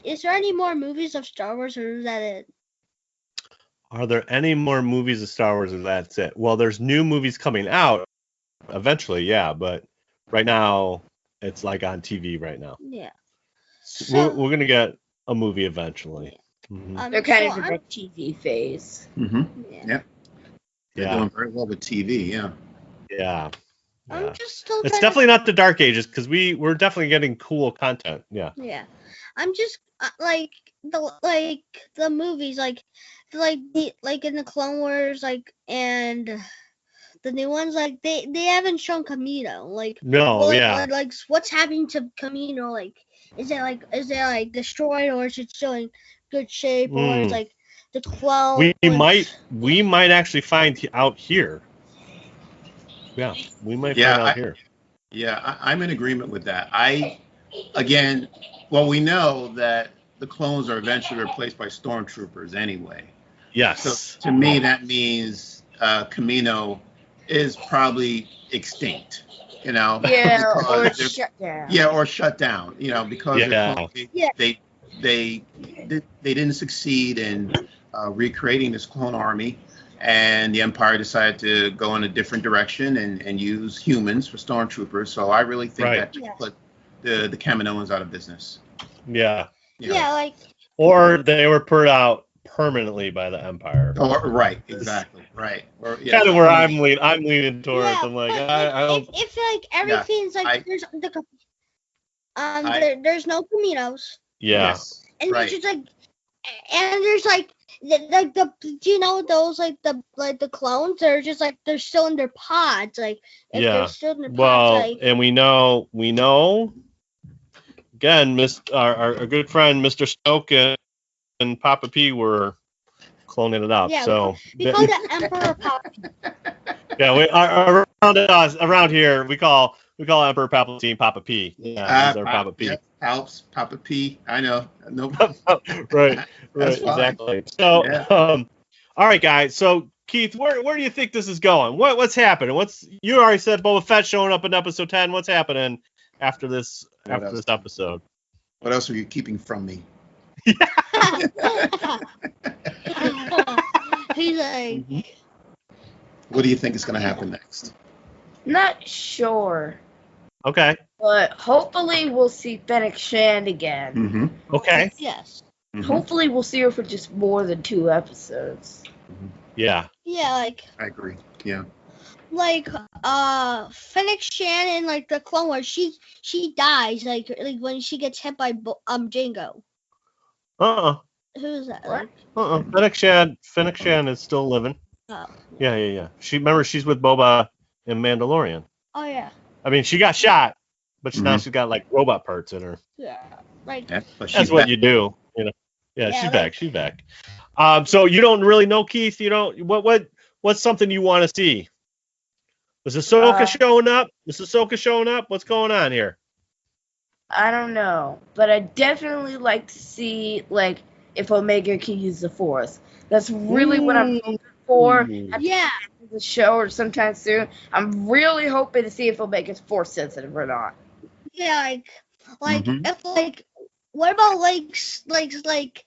is there any more movies of Star Wars, or is that it? Are there any more movies of Star Wars, or that's it? Well, there's new movies coming out eventually, yeah, but right now it's on TV right now. Yeah. So, we're going to get a movie eventually. Mm-hmm. They're kind of in the TV phase. Mm-hmm. Yeah. They're doing very well with TV, yeah. Yeah. I'm just still It's definitely not the Dark Ages, because we're definitely getting cool content. Yeah. Yeah. I'm just the movies in the Clone Wars and the new ones they haven't shown Kamino what's happening to Kamino, is it destroyed, or is it still in good shape, or is the clone we might actually find out here. Yeah, we might find out here. Yeah, I'm in agreement with that. We know that the clones are eventually replaced by stormtroopers anyway. Yes. So to me, that means Kamino is probably extinct. Yeah, or shut down. Yeah, or shut down. Because they didn't succeed in recreating this clone army, and the Empire decided to go in a different direction and use humans for stormtroopers. So I really think that just put the Kaminoans out of business. Yeah. Yeah, or they were put out permanently by the Empire. Right, exactly, right. Or, kind of where I'm leaning towards. Yeah, I'm I don't. If everything's there's no Caminos. Yeah. Yes, and there's just and there's those the clones, they're just they're still in their pods, they're still in their pods, and we know. Again, our good friend Mr. Snoke and Papa P were cloning it up. Yeah, so we call that Emperor Papa P. Yeah, around here we call Emperor Palpatine Papa P. Yeah, he's our Papa P. Yeah, Palps, Papa P. I know. No. right, exactly. So, all right, guys. So, Keith, where do you think this is going? What's happening? You already said Boba Fett showing up in episode 10. What's happening after this episode? What else are you keeping from me? He's like, What do you think is going to happen next? Not sure. Okay. But hopefully we'll see Fennec Shand again. Mm-hmm. Okay. yes. Mm-hmm. Hopefully we'll see her for just more than 2 episodes. Yeah. Yeah, like, I agree. Yeah. like, Fennec Shand in, like, the Clone Wars, she dies, like when she gets hit by, Jango. Who's that? What? Fennec Shand is still living. Oh. Yeah. She's with Boba in Mandalorian. Oh, yeah. I mean, she got shot, but now she's got like robot parts in her. Yeah. Like, Yeah, but That's what you do, you know. Yeah, Yeah, she's like- back. She's back. So you don't really know, Keith. You don't. What's something you want to see? Is Ahsoka showing up? What's going on here? I don't know. But I definitely like to see, like, if Omega can use the Force. That's really what I'm hoping for at the yeah. end of the show or sometime soon. I'm really hoping to see if Omega's Force sensitive or not. Yeah, like, Mhm. if, like, what about, like, is, like,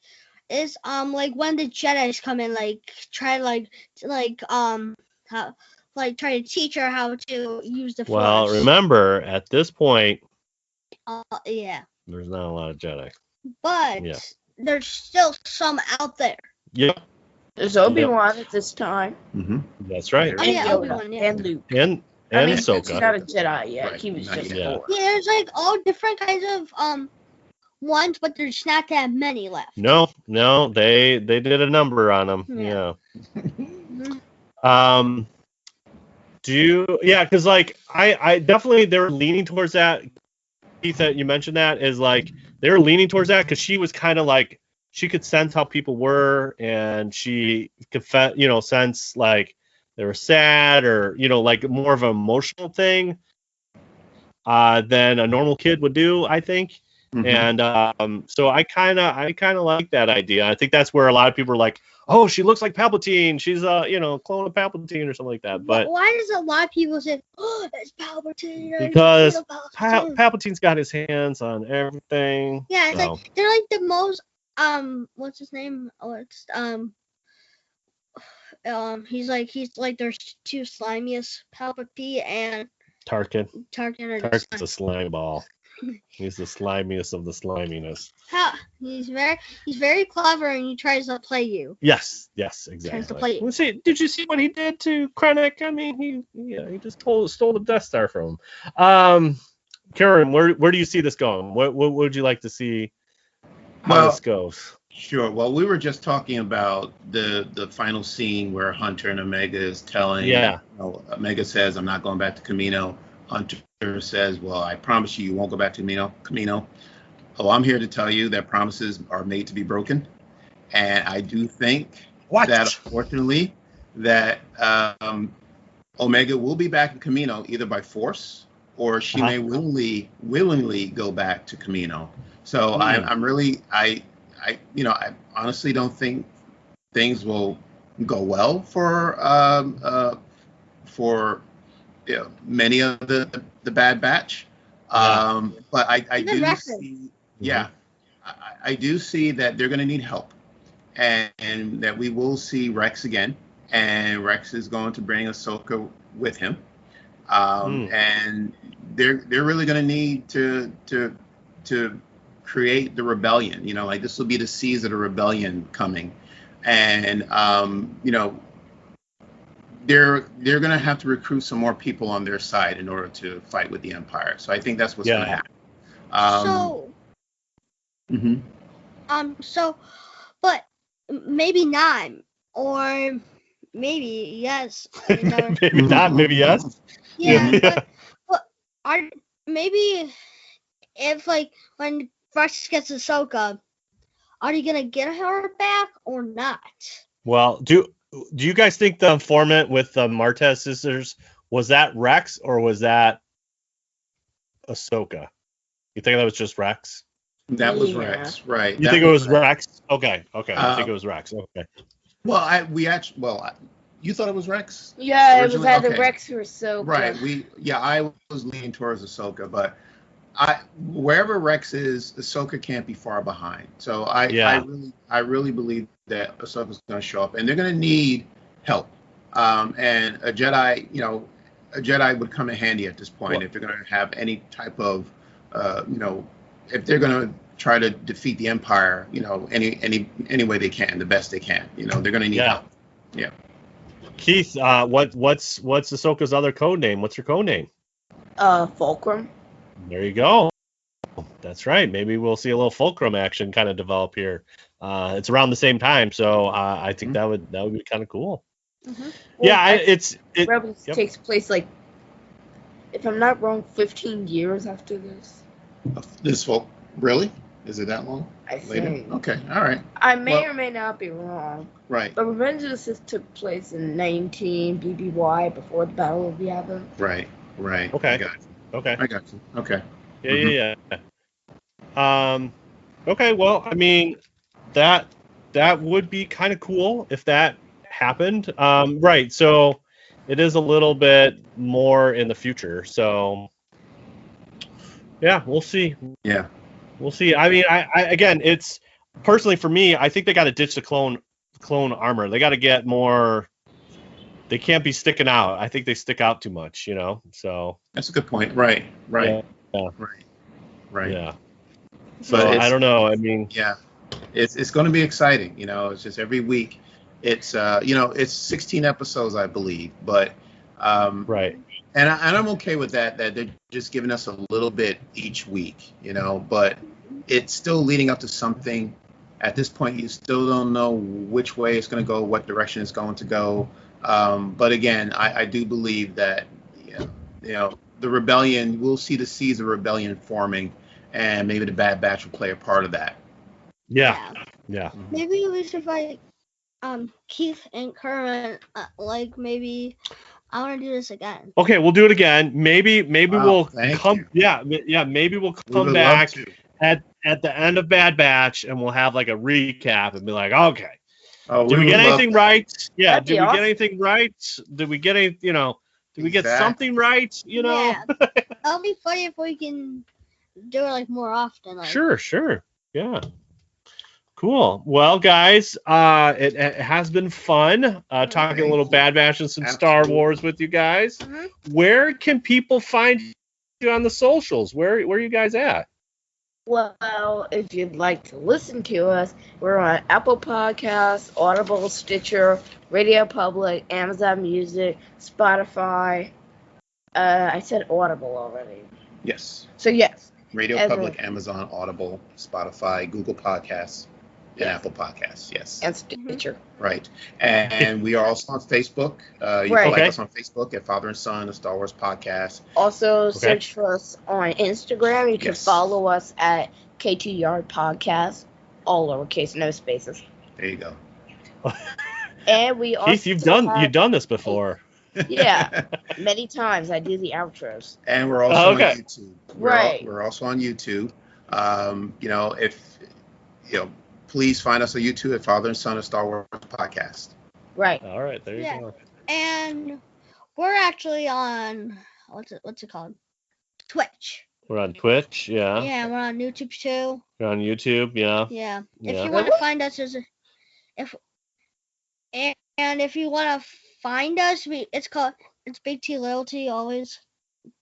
when the Jedi's come in, like, try, how, like, try to teach her how to use the Force. Well, remember at this point, Yeah. there's not a lot of Jedi. But Yeah. there's still some out there. Yep, There's Obi-Wan at this time. Mm-hmm. that's right. Oh, yeah, And Yoda, Obi-Wan, yeah. and Luke. And I mean, Ahsoka. he's not a Jedi yet. Right, He was not just yet. Yeah. a Force. Yeah, there's, like, all different kinds of, ones, but there's not that many left. No, they did a number on them. Yeah. Yeah. Because like I definitely they're leaning towards that. Keith, that you mentioned that is like they're leaning towards that because she was kind of like she could sense how people were and she could sense like they were sad or like more of an emotional thing than a normal kid would do, I think. Mm-hmm. And so I kind of like that idea. I think that's where a lot of people are like, oh, she looks like Palpatine. She's clone of Palpatine or something like that. But why does a lot of people say, oh, it's Palpatine? because Palpatine. Palpatine's got his hands on everything. Yeah, it's so. like they're like the most what's his name? Oh, it's he's like their 2 slimiest, Palpatine and Tarkin. Tarkin. Tarkin's a slime ball. He's the slimiest of the sliminess. He's very clever and he tries to play you. Yes, exactly. Tries to play you. Let's see. Did you see what he did to Krennic? I mean, he just stole the Death Star from him. Karen, where do you see this going? What would you like to see how this goes? Sure. Well, we were just talking about the final scene where Hunter and Omega is telling. Yeah. Omega says, "I'm not going back to Camino." Hunter says, "Well, I promise you won't go back to Camino." Oh, I'm here to tell you that promises are made to be broken, and I do think that unfortunately that Omega will be back in Camino either by force or she may willingly go back to Camino. So I'm really I honestly don't think things will go well for many of the Bad Batch. But I do see, I do see that they're going to need help, and that we will see Rex again, and Rex is going to bring Ahsoka with him, and they're really going to need to create the rebellion. Like this will be the seeds of the rebellion coming, and they're going to have to recruit some more people on their side in order to fight with the Empire. So I think that's what's going to happen. But maybe not, or maybe yes. Maybe not, maybe yes. Yeah, but maybe if like when Rex gets Ahsoka, are you gonna get her back or not? Well, do you guys think the informant with the Martez sisters was that Rex or was that Ahsoka? You think that was just Rex? That was Rex, right? You think it was Rex? Okay. I think it was Rex. Okay. Well, you thought it was Rex? Yeah, originally? It was either Rex or Ahsoka. Right. I was leaning towards Ahsoka, but Wherever Rex is, Ahsoka can't be far behind. So I really believe that Ahsoka's going to show up, and they're going to need help. And a Jedi, a Jedi would come in handy at this point if they're going to have any type of, if they're going to try to defeat the Empire, any way they can, the best they can. They're going to need help. Yeah. Keith, what's Ahsoka's other code name? What's her code name? Fulcrum. There you go. That's right. Maybe we'll see a little Fulcrum action kind of develop here. It's around the same time, so I think that would be kind of cool. Mm-hmm. Well, Rebels takes place if I'm not wrong, 15 years after this. Really? Is it that long? I think. Okay. All right. I may or may not be wrong. Right. But Revenge of the Sith took place in 19 BBY before the Battle of Yavin. Right. Okay. I got you. Okay. Yeah. Okay. Well, I mean, that would be kind of cool if that happened. Right. So it is a little bit more in the future. So yeah, we'll see. Yeah. We'll see. I mean, I again, it's personally for me, I think they got to ditch the clone armor. They got to get more. They can't be sticking out. I think they stick out too much, So that's a good point. Right. Yeah. Right. Yeah. So I don't know. I mean, yeah, it's going to be exciting. It's just every week. It's it's 16 episodes, I believe, but right. And I'm okay with that they're just giving us a little bit each week, but it's still leading up to something. At this point, you still don't know which way it's going to go, what direction it's going to go. But again, I do believe that, the rebellion, we'll see the seeds of rebellion forming, and maybe the Bad Batch will play a part of that. Yeah. Maybe we should fight Keith and Kerwin. Maybe I want to do this again. Okay, we'll do it again. Maybe we'll come. Yeah. Maybe we'll come back at the end of Bad Batch, and we'll have like a recap and be like, okay, did we get anything right? Yeah. Did we get anything right? Did we get any? Did we get something right? Yeah. It'll be funny if we can do it more often. Sure. Yeah. Cool. Well, guys, it has been fun talking a little Bad Batch and some Star Wars with you guys. Mm-hmm. Where can people find you on the socials? Where are you guys at? Well, if you'd like to listen to us, we're on Apple Podcasts, Audible, Stitcher, Radio Public, Amazon Music, Spotify. I said Audible already. Yes. So, yes. Radio Public, Amazon, Audible, Spotify, Google Podcasts, and Apple Podcasts, yes. And Stitcher. Right. And we are also on Facebook. You can like us on Facebook at Father and Son, a Star Wars podcast. Also, search for us on Instagram. You can follow us at KT Yard Podcast, all lowercase, no spaces. There you go. And we also Keith, you've done this before. Yeah, many times. I do the outros. And we're also on YouTube. We're also on YouTube. Please find us on YouTube at Father and Son, a Star Wars podcast. Right. All right, there you go. And we're actually on what's it called? Twitch. We're on Twitch, yeah. Yeah, we're on YouTube too. You're on YouTube, yeah. Yeah. If you want to find us if you want to find us, it's Big T Little T always.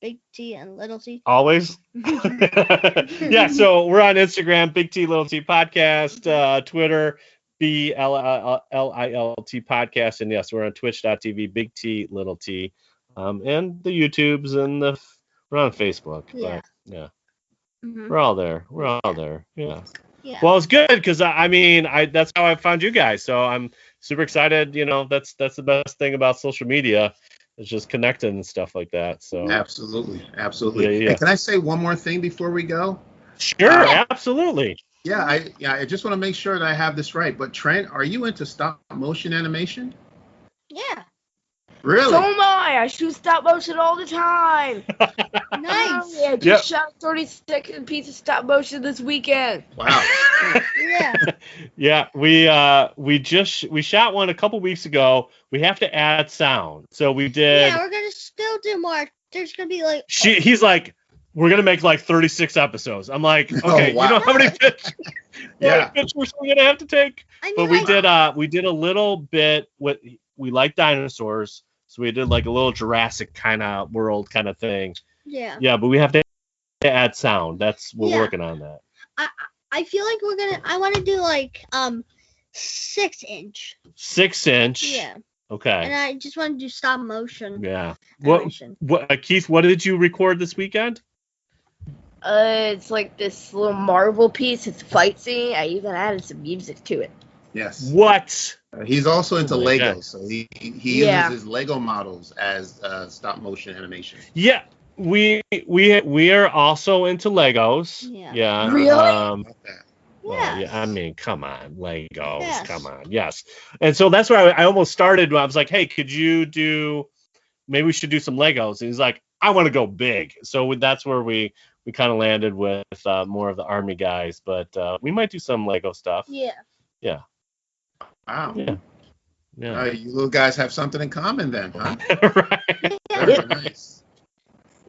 Big T and Little T. Always? Yeah, so we're on Instagram, Big T Little T Podcast, Twitter, BLILT Podcast, and yes, we're on twitch.tv, Big T Little T, and the YouTubes, and we're on Facebook. Yeah. But, yeah. Mm-hmm. We're all there. Yeah. Yeah. Well, it's good because that's how I found you guys. So I'm super excited. That's the best thing about social media. It's just connecting and stuff like that. So absolutely. Yeah. Hey, can I say one more thing before we go? Sure, absolutely. Yeah, I just want to make sure that I have this right. But Trent, are you into stop motion animation? Yeah. Really? So am I. I shoot stop motion all the time. Nice. Yeah, just shot a 30-second piece of stop motion this weekend. Wow. Yeah. Yeah, we shot one a couple weeks ago. We have to add sound, so we did. Yeah, we're gonna still do more. There's gonna be he's like, we're gonna make like 36 episodes. I'm like, okay, wow. you know how many pictures? Yeah. Pictures we're gonna have to take. I mean, But we did a little bit with we like dinosaurs, so we did like a little Jurassic kind of world kind of thing. Yeah. Yeah, but we have to add sound. We're Yeah. working on that. I feel like I want to do like 6-inch. 6-inch. Yeah. Okay. And I just want to do stop motion. Yeah. Animation. What Keith? What did you record this weekend? It's like this little Marvel piece. It's a fight scene. I even added some music to it. Yes. What? He's also into my Lego, God. so he uses his Lego models as stop motion animation. Yeah. We are also into Legos. Yeah. Really? About that. Well, Yes. yeah, I mean, come on, Legos, Yes. come on, yes. And so that's where I almost started. I was like, hey, maybe we should do some Legos. And he's like, I want to go big. So that's where we kind of landed with more of the Army guys. But we might do some Lego stuff. Yeah. Yeah. Wow. Yeah. You little guys have something in common then, huh? Right. Very nice.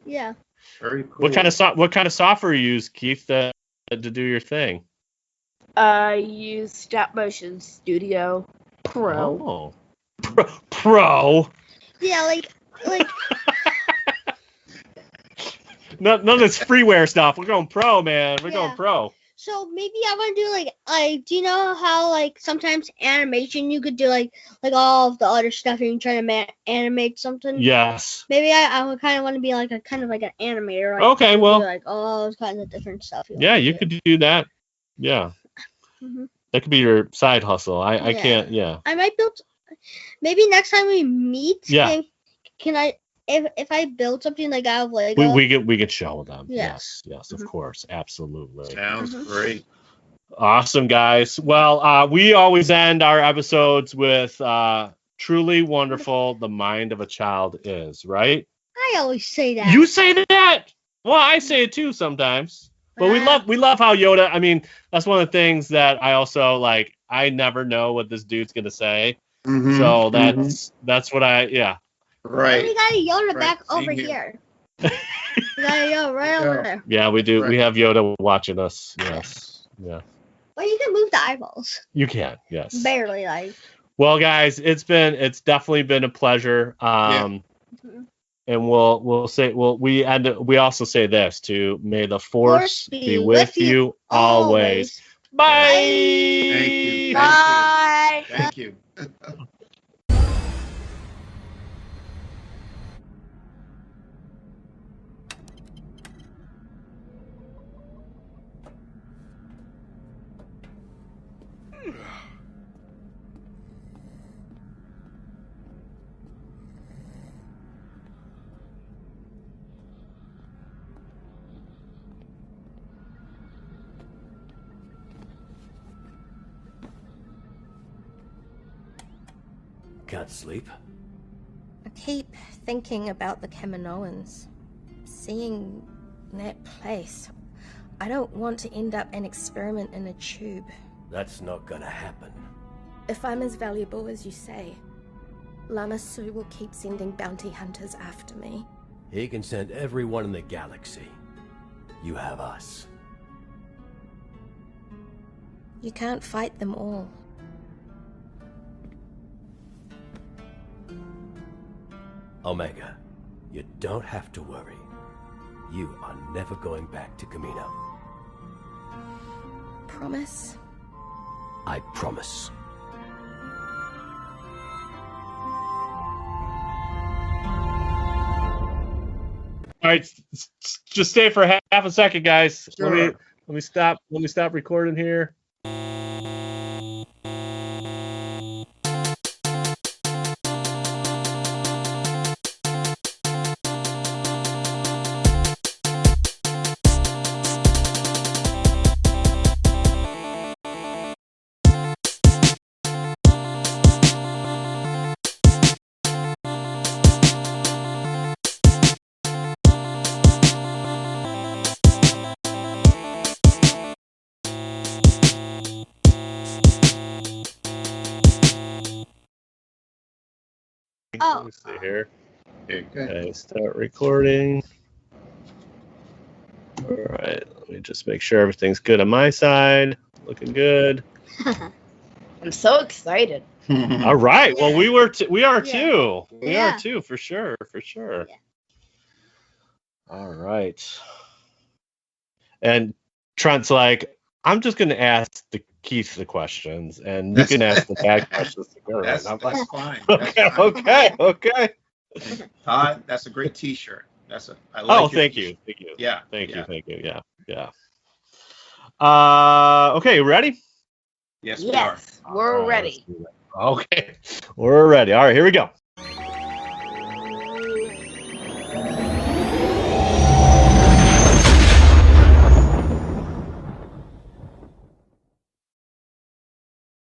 Yeah. Very cool. What kind of software you use, Keith, to do your thing? I use Stop Motion Studio Pro. Oh. Pro. Yeah, like None of this freeware stuff. We're going pro, man. We're going Yeah. pro. so maybe I want to do like do you know how like sometimes animation you could do like all of the other stuff and you try to animate something? Yes. Maybe I would kind of want to be like an animator. Like, Okay, well. do, like all those kinds of different stuff. Yeah, you could do that. Yeah. Mhm. That could be your side hustle. I Yeah. can't. Yeah. I might build. Maybe next time we meet. Yeah. Can I? If I build something like out of Lego. We could show them. Yeah. Yes, of course, absolutely. Sounds great. Awesome, guys. Well, we always end our episodes with truly wonderful. The mind of a child is, right? I always say that. You say that. Well, I say it too sometimes. But we love how Yoda. I mean, that's one of the things that I also like. I never know what this dude's gonna say, Mhm, so that's what I Right. We got a Yoda Right, back same over here. here. We got a Yoda right over there. Yeah, we do. Right. We have Yoda watching us. Yes. Yeah. Well, you can move the eyeballs. You can. Yes. Barely, like. Well, guys, it's definitely been a pleasure. Mhm. And we also say this too. May the force be with you always. Bye. Thank you. Bye. Thank you. Can't sleep? I keep thinking about the Kaminoans, seeing that place. I don't want to end up an experiment in a tube. That's not gonna happen. If I'm as valuable as you say, Lama Su will keep sending bounty hunters after me. He can send everyone in the galaxy. You have us. You can't fight them all. Omega, you don't have to worry. You are never going back to Kamino. Promise? I promise. All right, just stay for half a second, guys. Sure. Let me stop recording here. Oh. Let me see here. Okay. Okay, start recording. All right, let me just make sure everything's good on my side. Looking good. I'm so excited. All right. Well, we are too. We are Yeah. too, for sure. Yeah. All right. And Trent's like, I'm just going to ask Keith the questions, and you can ask the bad questions to Kerwin. That's fine. Okay. Todd, that's a great T-shirt. I like. Thank you. Yeah. Thank you. Yeah. Okay, ready? Yes, we are. We're ready. Okay, we're ready. All right, here we go.